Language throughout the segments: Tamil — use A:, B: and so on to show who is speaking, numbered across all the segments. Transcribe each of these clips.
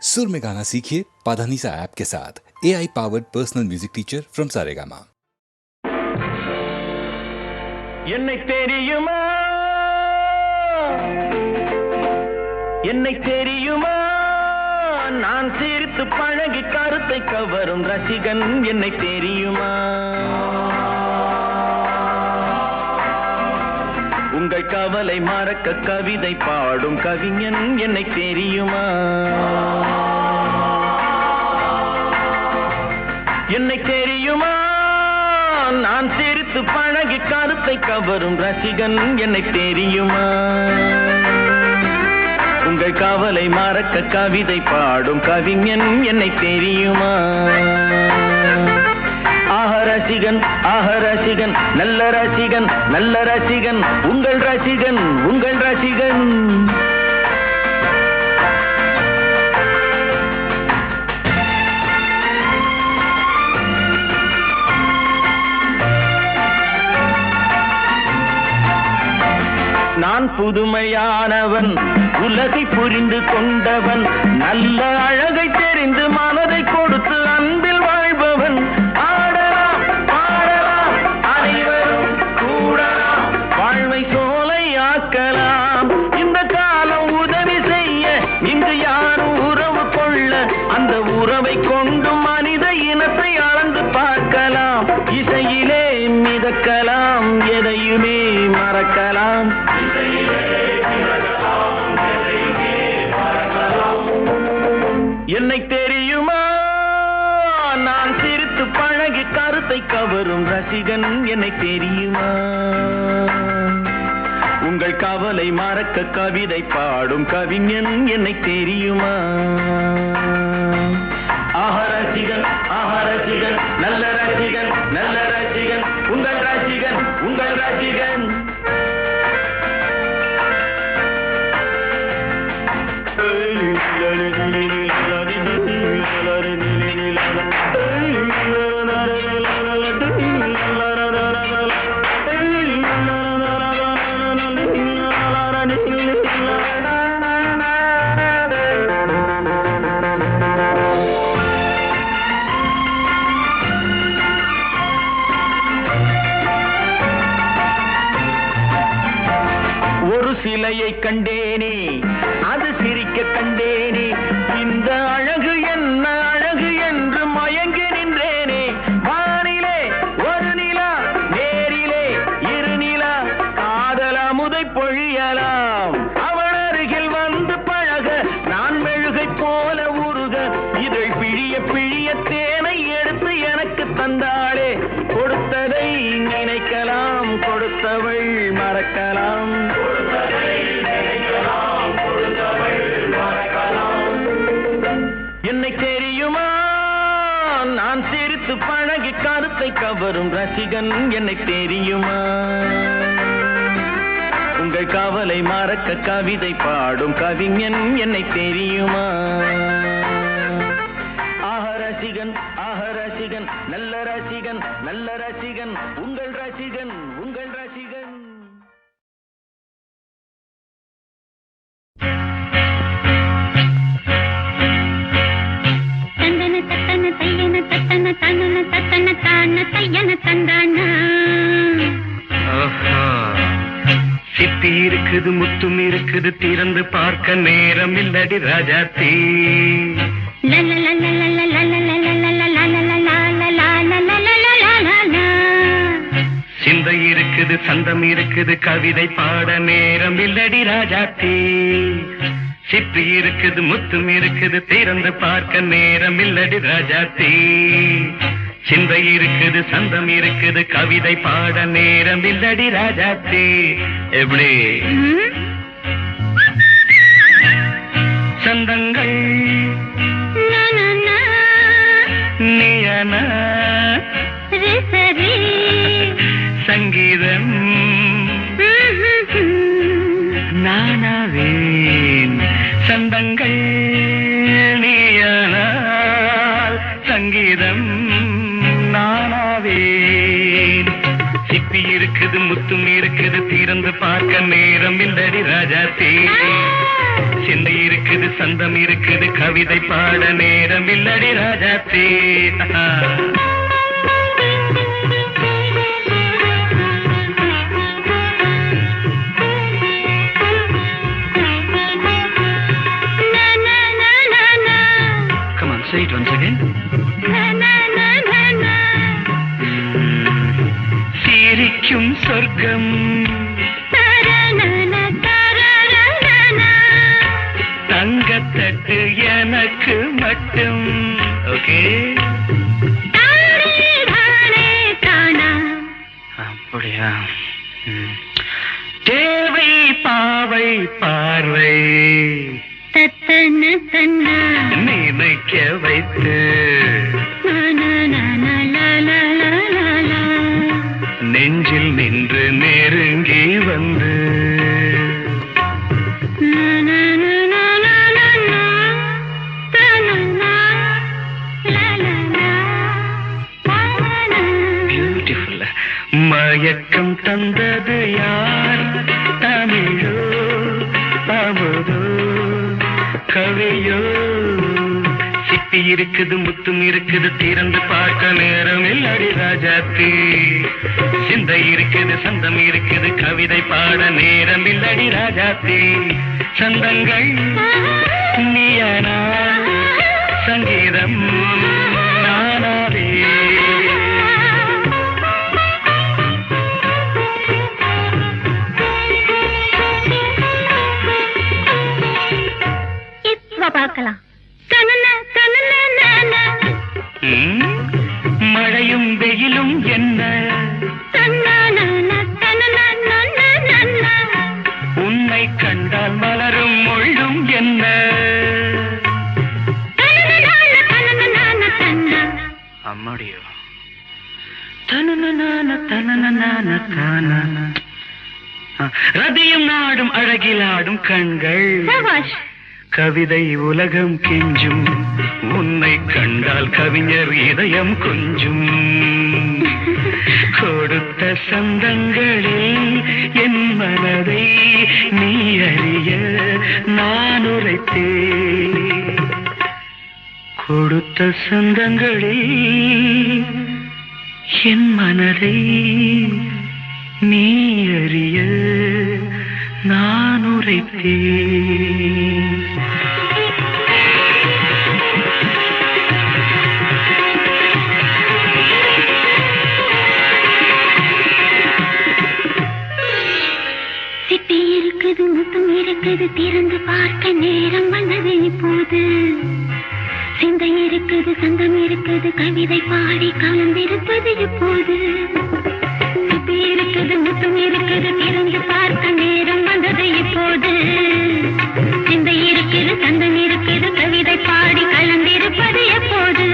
A: सुर में गाना सीखिए पाधानीसा ऐप के साथ। AI powered personal music teacher from Saregama.
B: என்னை தெரியுமா என்னை தெரியுமா நான் சிரித்து பழகி கருத்தை கவரும் ரசிகன் என்னை தெரியுமா உங்கள் கவலை மறக்க கவிதை பாடும் கவிஞன் என்னை தெரியுமா என்னை தெரியுமா நான் சிரித்து பழகி கருத்தை கவரும் ரசிகன் என்னை தெரியுமா உங்கள் கவலை மறக்க கவிதை பாடும் கவிஞன் என்னை தெரியுமா ஆஹ ரசிகன் நல்ல ரசிகன் நல்ல ரசிகன் உங்கள் ரசிகன் உங்கள் ரசிகன் நான் புதுமையானவன் உலகை புரிந்து கொண்டவன் நல்ல அழகை தெரிந்து மனதை கொடுத்து அன்பில் வாழ்பவன் ஆடலாம் பாடலாம் அனைவரும் கூடலாம் வாழ்வை சோலை ஆக்கலாம் இந்த காலம் உதவி செய்ய இங்கு யாரும் உறவு கொள்ள அந்த உறவை கொண்டு மனித இனத்தை அளந்து பார்க்கலாம் இசையிலே மிதக்கலாம் எதையுமே மறக்கலாம் என்னை தெரியுமா நான் சிரித்து பழகி கருத்தை கவரும் ரசிகன் என்னை தெரியுமா உங்கள் கவலை மறக்க கவிதை பாடும் கவிஞன் என்னை தெரியுமா ஆஹ ரசிகன் நல்ல ரசிகன் நல்ல ரசிகன் உங்கள் ரசிகன் உங்கள் ரசிகன் ஒரு சிலையை கண்டேனே அது சிரிக்க கண்டேனே இந்த அழகு என்ன அழகு என்று மயங்கி நின்றேனே வானிலே ஒரு நிலா நேரிலே இரு நிலா காதல் அமுதை பொழியலாம் அவள் அருகில் வந்து பழக நான் மெழுகை போல உருக இதழ் பிழிய பிழிய தேனை எடுத்து எனக்கு தந்தாளே கொடுத்ததை நினைக்கலாம் கொடுத்தவள் மறக்கலாம் என்னை தெரியுமா நான் சிரித்து பழகி கருத்தை கவரும் ரசிகன் என்னை தெரியுமா உங்கள் கவலை மறக்க கவிதை பாடும் கவிஞன் என்னை தெரியுமா ஆஹ ரசிகன் நல்ல ரசிகன் நல்ல ரசிகன் உங்கள் ரசிகன் உங்கள் ரசிகன்
C: சித்தி இருக்குது முத்தும் இருக்குது திறந்து பார்க்க நேரம் இல்லடி ராஜாத்தி சிந்தை இருக்குது சந்தம் இருக்குது கவிதை பாட நேரம் இல்லடி ராஜாத்தி சிப்பி இருக்குது முத்தும் இருக்குது திறந்து பார்க்க நேரம் இல்லடி ராஜாத்தி சிந்தை இருக்குது சந்தம் இருக்குது கவிதை பாட நேரம் இல்லடி ராஜாத்தி எப்படி சந்தங்கள் நீயனா சங்கீதம் நானாவேன் சந்தங்கள் நீயானால் சங்கீதம் நானாவேன் சிப்பி இருக்குது முத்தும் இருக்குது திறந்து பார்க்க நேரம் இல்லடி ராஜாத்தி சிந்தை இருக்குது சந்தம் இருக்குது கவிதை பாட நேரம் இல்லடி ராஜாத்தே. Come on, say it once again. சிரிக்கும் சொர்க்கம் தங்கத்தட்டு எனக்கு மட்டும். ஓகே, அப்படியா? தேவை பாவை பார்வை நினைக்க வைத்து நெஞ்சில் நின்று நெருங்கி வந்து பியூட்டிஃபுல். மயக்கம் தந்தது யார்? தமிழோ அமுதோ கவியோ? சிப்பி இருக்குது முத்தும் இருக்குது திறந்து பார்க்க நேரம் இல்லடி ராஜாத்தி. சிந்தை இருக்குது சந்தம் இருக்குது கவிதை பாட நேரம் இல்லடி ராஜாத்தி. சந்தங்கள் நீயனா சங்கீதம் நானாவே.
D: பார்க்கலாம்.
C: மழையும் வெயிலும் என்ன உன்னை கண்டால் மலரும் முள்ளும் என்ன? அம்மாடியோ ரதியும் நாடும் அழகிலாடும் கண்கள் கவிதை உலகம் கெஞ்சும். உன்னை கண்டால் கவிஞர் இதயம் கொஞ்சும். கொடுத்த சந்தங்களில் என் மனதை நீ அறிய நான் உரைத்தேன். கொடுத்த சந்தங்களில் என் மனதை நீ அறிய நான் உரைத்தேன்.
D: சிப்பி இருக்குது முத்தம் இருக்குது திறந்து பார்க்க நேரம் வந்தது இப்போது. சிந்தை இருக்குது சந்தம் இருக்குது கவிதை பாடி கலந்திருப்பது இப்போது. சிப்பி இருக்குது முத்தம் இருக்குது திறந்து பார்க்க நேரம் வந்தது இப்போது. சிந்தை இருக்குது சந்தம் இருக்குது கவிதை பாடி கலந்திருப்பது எப்போது.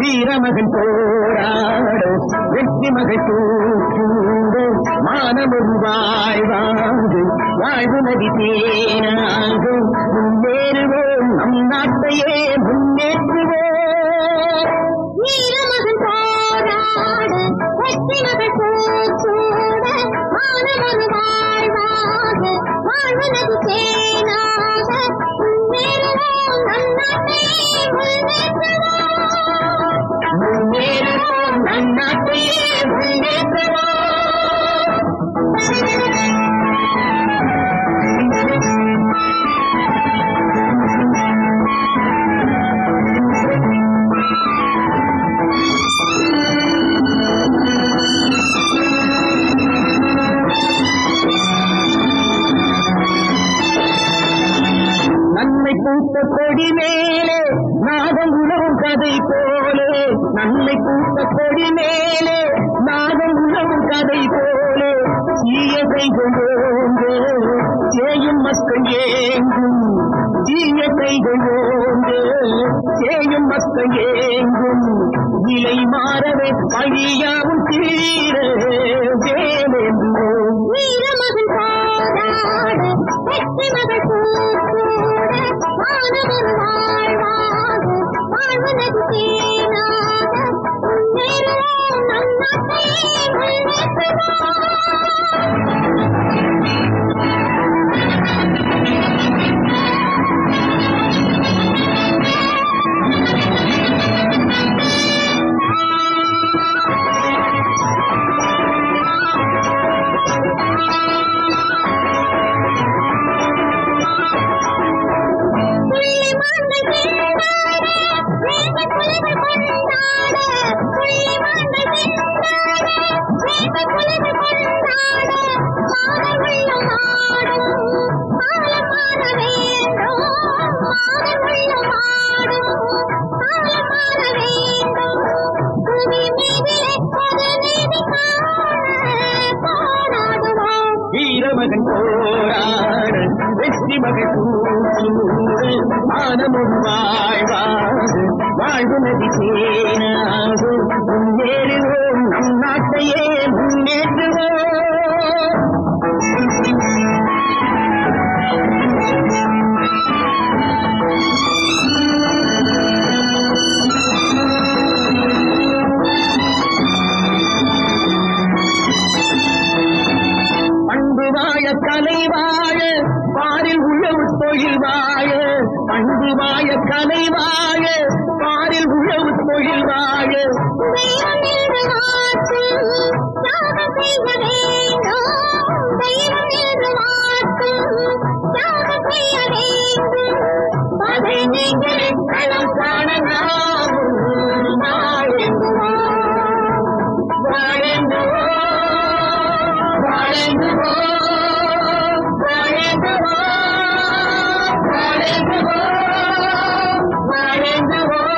E: வீரமகன் போராடு வெற்றி மகள் தூக்கூடு மானமொரு வாழ்வாங்கு வாழ்வு நதி தேனாங்கு முன்னேறுவோம் நம் நாட்டையே முன்னேற்றுவோம்.
D: வீரமகன் போராடு வெற்றி மகள் தூக்கூடு மானமொரு வாழ்வாக வாழ்வு நதி தேனாக முன்னேறுவோம் நம் நாட்டையே
E: முன்னேறுவோம் நம் நாட்டையே முன்னேற்றுவோம். நன்மை பூத்த கொடி மேலே நாகம் உணவும் கதை போலே. நன்மை பூத்த கொடி மேலே நாகம் உணவும் கதை போலே. தீயதை கொண்டோங்கு செய்யும் மக்கள் ஏங்கும். தீய ஆசைகள் ஓங்கு சேயும் மக்கள் ஏங்கும் நிலை மாறவே பழியாவும் தீர வேலென்றோம்
D: வீரமகன் போராட வெற்றி மகள் கூட மாணவர் வாழ்வாக வாழ்வனது தேனாக முன்னேறுவோம் நம் நாட்டை முன்னேற்றுவோம்.
E: வீரமகன் போராட வெற்றி மகள் கூட மானமும் வாழ்வாக வாழ்வு நதி சேனாக முன்னேறுவோம் நம் நாட்டையே முன்னேற்றுவோம். பண்பு வாழ கலை வாழ பாரில் உழவு தொழில் வாழ பண்பு வாழ கலை வாழ பாரில் உழவு தொழில் வாழ
D: தெய்வம் என்று வாட்டும் தியாகம் செய்ய வேண்டும். தெய்வம் என்று வாட்டும் தியாகம் செய்ய வேண்டும்.
E: அதை நீங்கள் களம் காண நாமும் வாழ்ந்துவோம் வாழ்ந்துவோம் வாழ்ந்துவோம் வாழ்ந்துவோம் வாழ்ந்துவோம் வாழ்ந்துவோம்.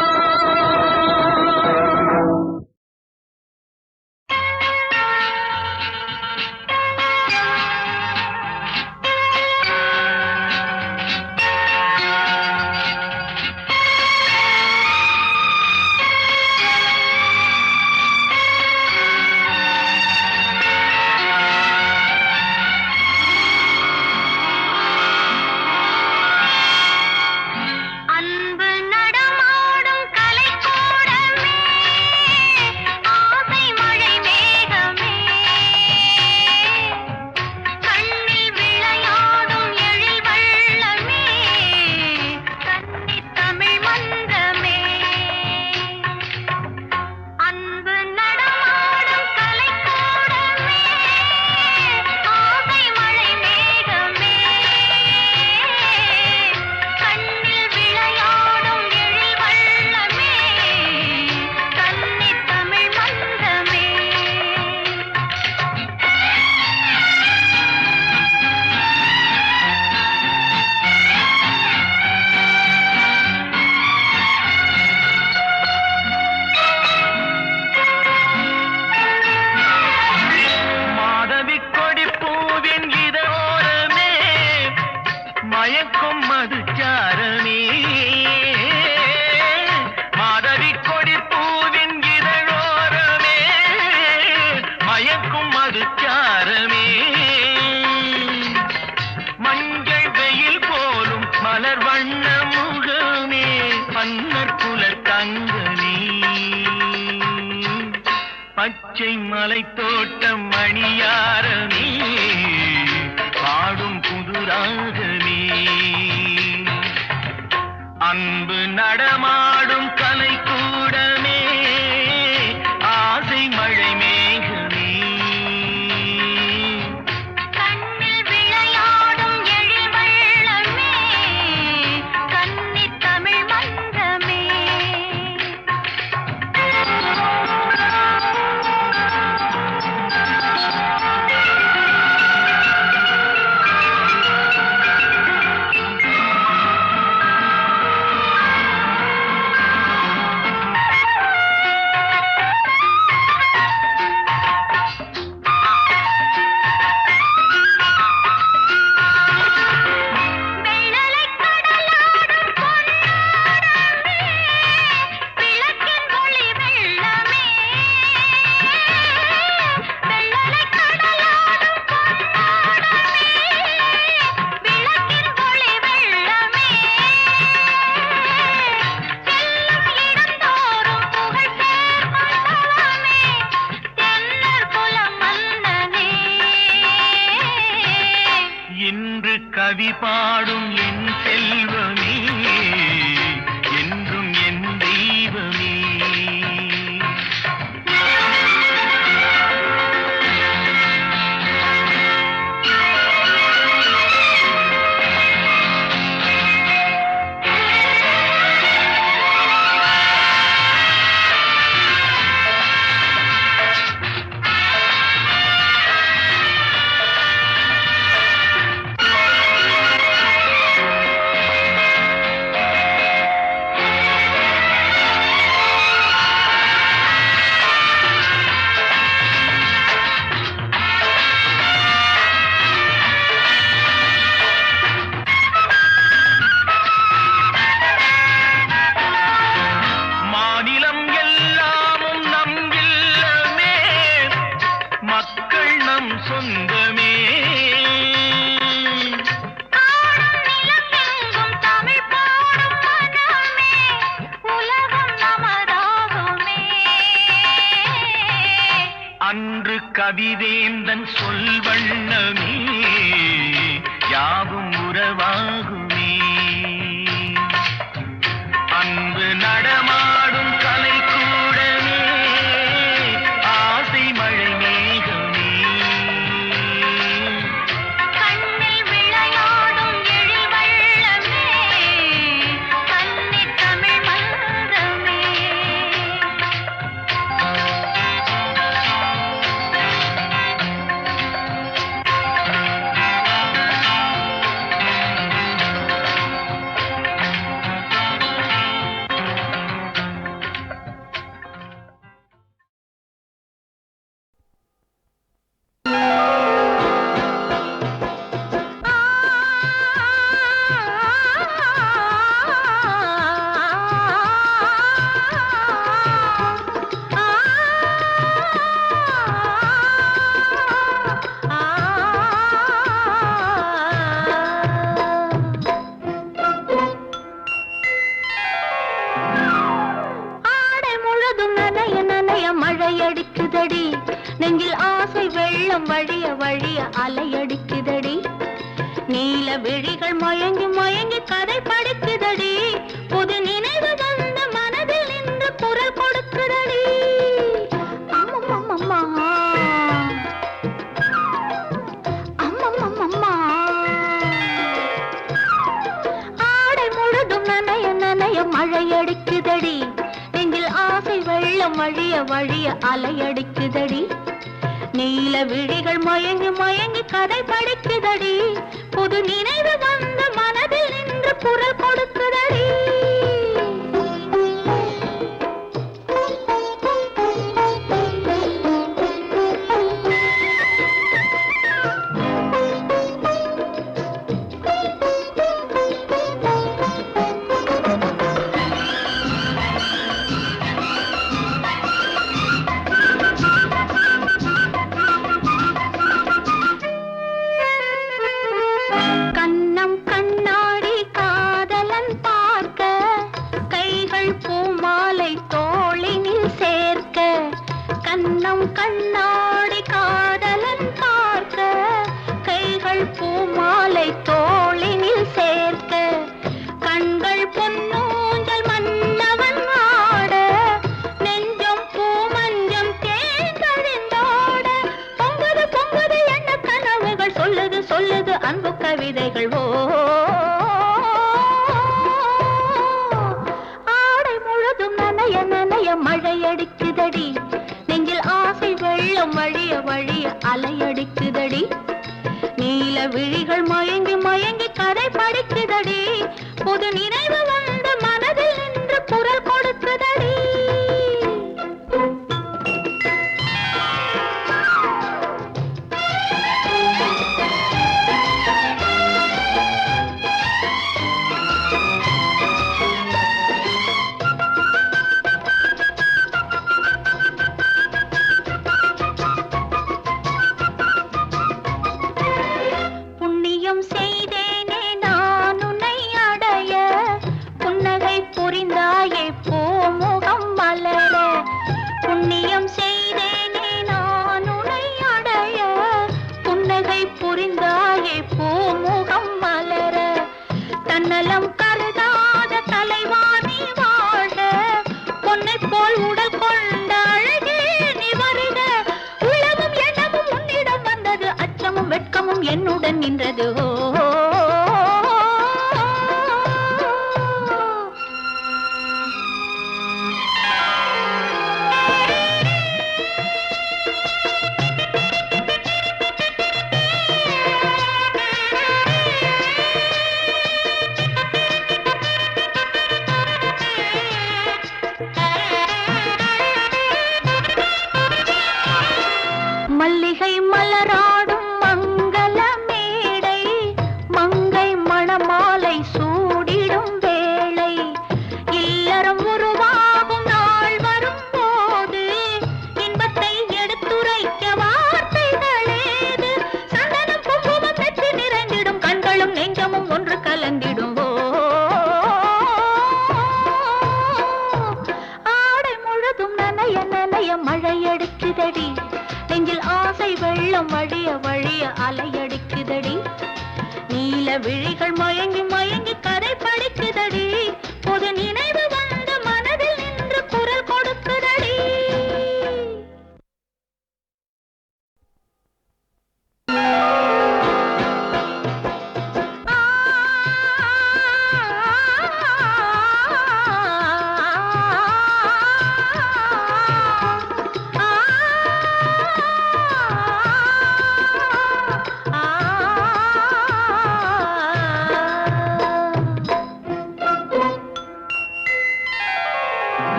D: அன்பு நடமாடும் கலைக்கூடமே ஆசை மழை மேகமே கண்ணில் விளையாடும் எழில் வள்ளமே கன்னித் தமிழ் மன்றமே. அன்பு நடமாடும் கலைக்கூடமே ஆசை மழை மேகமே கண்ணில் விளையாடும் எழில் வள்ளமே கன்னித் தமிழ் மன்றமே.
B: மாதவி கொடி பூவின் இதோரமே மயக்கும் மதுச்சாரமே மாதவி கொடி பூவின் இதழோரமே மயக்கும் மதுச்சாரமே மஞ்சள் வெயில் போலும் மலர் வண்ண முகமே மன்னர் குல தங்கமே பச்சை மலை தோட்டம் மணியாரமே பாடும் புதுராகமே அன்பு நடமாடும் கலைக்கூடமே ஆசை மழை மேகமே
D: கண்ணில் விளையாடும் எழில் வள்ளமே கன்னித் தமிழ் மன்றமே.
C: கவி பாடும் என் செல்வமே, என்றும் என் தெய்வமே. அன்று கவிவேந்தன் சொல் வண்ணமே, யாவும் உறவாகுமே. அன்பு நடமாடும் கலை கூடமே, ஆசை மழை மேகமே.
D: கண்ணில் விளையாடும் எழில் வள்ளமே, கன்னித் தமிழ் மன்றமே. மழையடிக்குதடி நெஞ்சில் ஆசை வெள்ளம் வழிய வழிய அலையடிக்குதடி. நீல விழிகள் மயங்கி மயங்கி கதை படிக்குதடி. புது நினைவு வந்த மனதில் நின்று குரல் கொடுக்குதடி. அம்மம்மம்மா அம்மம்மம்மா ஆடை முழுதும் நனைய நனைய மழையடிக்குதடி. நெஞ்சில் ஆசை வெள்ளம் வழிய வழிய அலையடிக்குதடி. நீல விழிகள் மயங்கி மயங்கி கதை படிக்குதடி. புது நினைவு வந்த மனதில் நின்று குரல் கொடுக்குதடி. கண்ணம் கண்ணாடி காதலன் பார்க்க, கைகள் பூமாலை தோளினில் சேர்க்க. கண்ணம் கண்ணாடி காதலன் பார்க்க, கைகள் பூமாலை தோளினில் சேர்க்க. கண்கள் பொன்னூஞ்சல் மன்னவன் ஆட, நெஞ்சம் பூமஞ்சம் தேர்ந்தழிந்தோட. பொங்குது பொங்குது என்ன கனவுகள் சொல்லுது சொல்லுது அன்பு கவிதைகள். ஓ ஆடை முழுதும் நனைய நனைய மழையடிக்குதடி. நெஞ்சில் ஆசை வெள்ளம் வழிய வழிய அலையடிக்குதடி. நீல விழிகள் மயங்கி மயங்கி கதை படிக்குதடி. புது நினைவு வந்த மனதில் நின்று குரல் கொடுக்குதடி. புண்ணியம் செய்தேனே நான் உன்னை அடைய, புன்னகை புரிந்தாயே பூமுகம் மலர. புண்ணியம் செய்தேனே நான் உன்னை அடைய, புன்னகை புரிந்தாயே பூமுகம் மலர. உடல் கொண்ட அழகே நீ வருக. உளமும் எண்ணமும் உன்னிடம் வந்தது, அச்சமும் வெட்கமும் என்னுடன் நின்றது. மல்லிகை மலராடும் மங்கள மேடை, மங்கை மணமாலை சூடிடும் வேளை, இல்லறம் உருவாகும் நாள் வரும் போது இன்பத்தை எடுத்துரைக்க வார்த்தைகளேது. சந்தனம் குங்குமம் நெற்றி நிறைந்திடும், கண்களும் நெஞ்சமும் ஒன்று கலந்திடும். ஆடை முழுதும் நனைய நனைய மழையடிக்குதடி, நெஞ்சில் ஆசை வெள்ளம் வழிய வழிய அலையடிக்குதடி. நீல விழிகள் மயங்கி மயங்கி கதை படிக்குதடி, பொது நினைவு வந்த மனதில் நின்று குரல் கொடுக்குதடி.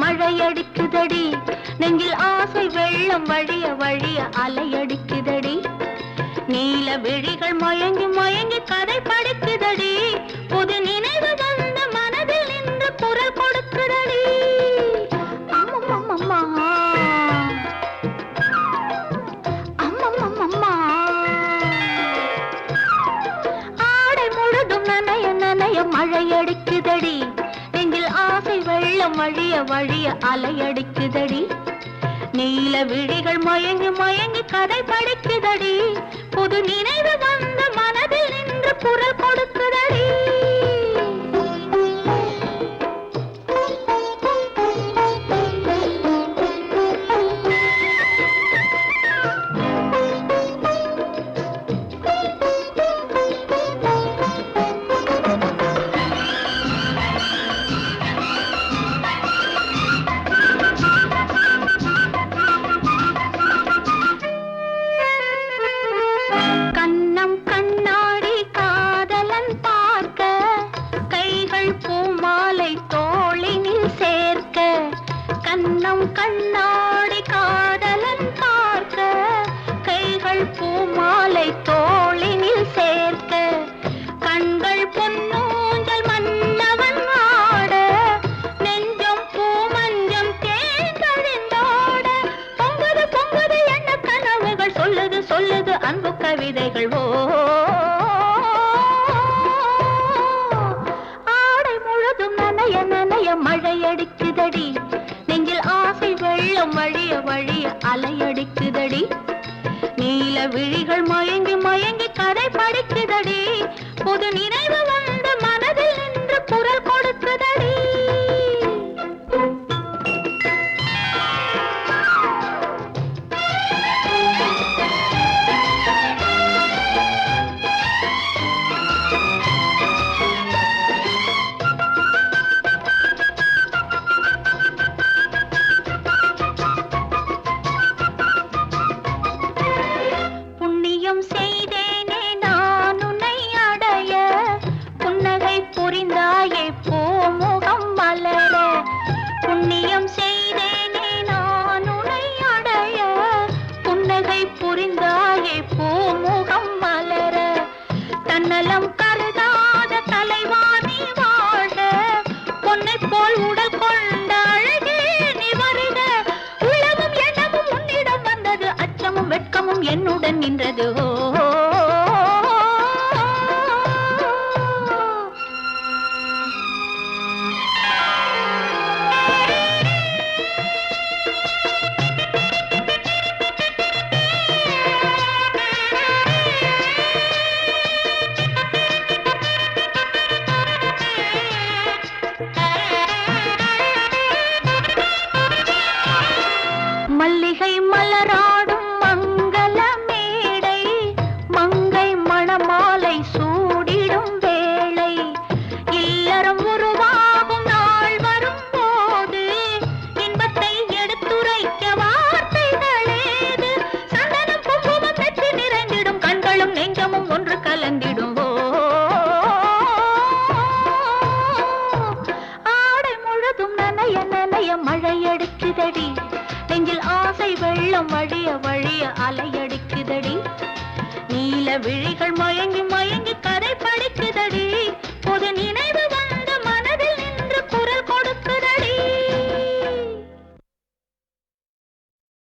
D: மழையடிக்குதடி, நெஞ்சில் ஆசை வெள்ளம் வழிய வழிய அலையடிக்குதடி. நீல விழிகள் மயங்கி மயங்கி கதை படிக்குதடி, புது நினைவு வந்த மனதில் நின்று குரல் கொடுக்குதடி. அம்மம்மம்மா அம்மம்மம்மா, ஆடை முழுதும் நனைய நனைய மழையடிக்குதடி, நெஞ்சில் ஆசை வெள்ளம் வழிய வழிய அலையடிக்குதடி. நீல விழிகள் மயங்கி மயங்கி கதை படிக்குதடி, புது நினைவு வந்த மனதில் நின்று குரல் கொடுக்குதடி. கண்ணம் கண்ணாடி காதலன் பார்க்க, கைகள் பூமாலை தோளினில் சேர்க்க. கண்ணம் கண்ணாடி காதலன் பார்க்க, கைகள் பூமாலை தோளினில் சேர்க்க. கண்கள் பொன்னூஞ்சல் மன்னவன் ஆட, நெஞ்சம் பூமஞ்சம் தேர்ந்தழிந்தோட. பொங்குது பொங்குது என்ன கனவுகள், சொல்லுது சொல்லுது அன்பு கவிதைகள். ஆடை முழுதும் நனைய நனைய மழையடிக்குதடி, நெஞ்சில் ஆசை வெள்ளம் வழிய வழிய அலையடிக்குதடி. நீல விழிகள் மயங்கி மயங்கி கதை படிக்குதடி, புது நினைவு வந்த மனதில் நின்று குரல் கொடுக்குதடி. புண்ணியம் செய்தேனே நான் உன்னை அடைய, புன்னகை புரிந்தாயே பூமுகம் மலர. புண்ணியம் செய்தேனே நான் உன்னை அடைய, புன்னகை புரிந்தாயே பூமுகம் மலர. தன்னலம் கருதாத தலைவாணி வாழ, பொன்னை போல் உடல் கொண்ட அழகே நீ வருக. உளமும் எண்ணமும் உன்னிடம் வந்தது, அச்சமும் வெட்கமும் என்னுடன் நின்றது. முத்தும் நனைய நனைய மழையடிக்குதடி நெஞ்சில் ஆசை வெள்ளம் வழிய வழிய அலையடிக்குதடி நீல விழிகள் மயங்கி மயங்கி கரை படிக்குதடி